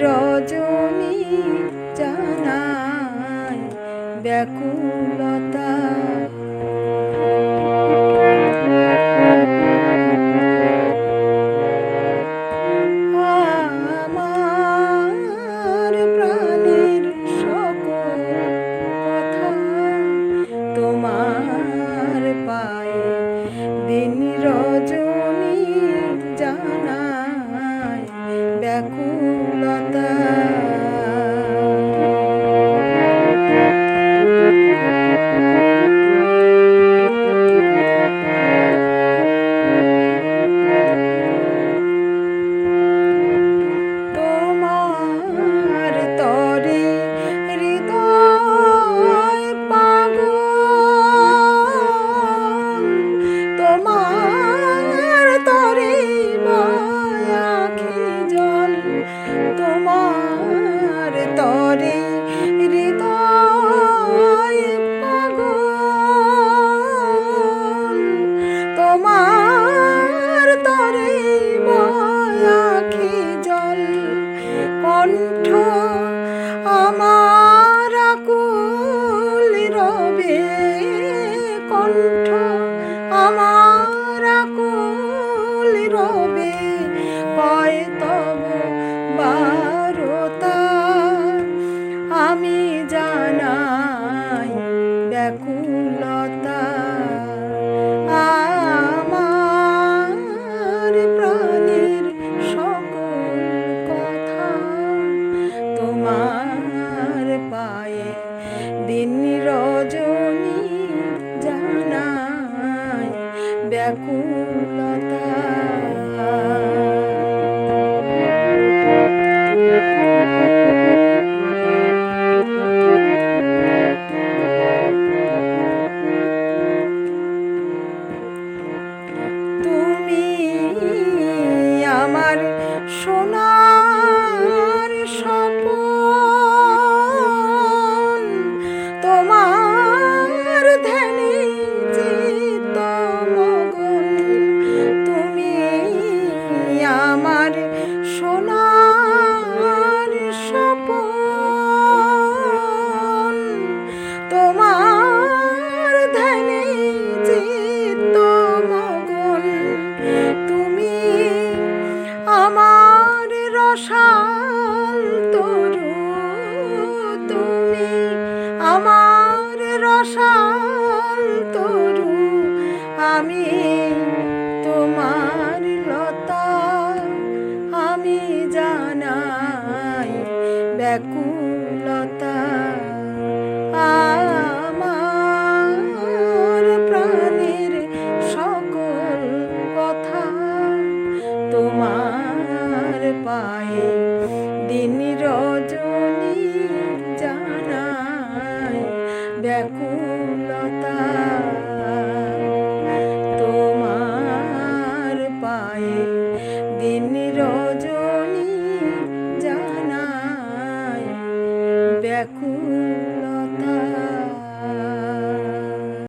রজনী জানায় ব্যাকুলতা। আমার প্রাণের সকল কথা তোমার পায়ে দিন রজনী জানায় ব্যাকুলতা। তোমার তরে হৃদয় পাগল, তোমার তরে বয় আখি জল, তোমার তরে হৃদয় পাগল, তোমার তরে বয় আখি জল। কণ্ঠ আমার আকুল রবে, কণ্ঠ আমার আকুল রবে, কয় তব বারতা। আমি জানাই ব্যাকুলতা। আমার প্রাণের সকল কথা তোমার পায়ে দিন রজনী জানায় ব্যাকুলতা। তুমি আমার সোনার স্বপন, তোমার ধ্যানে চিত্ত মগন। তুমি আমার সোনার স্বপন, তোমার ধ্যানে চিত্ত মগন। তুমি আমার রসাল তরু, তুমি আমার রসাল তরু, আমি তোমার লতা। আমি জানাই ব্যাকুলতা। আমার প্রাণের সকল কথা তোমার পায়ে দিন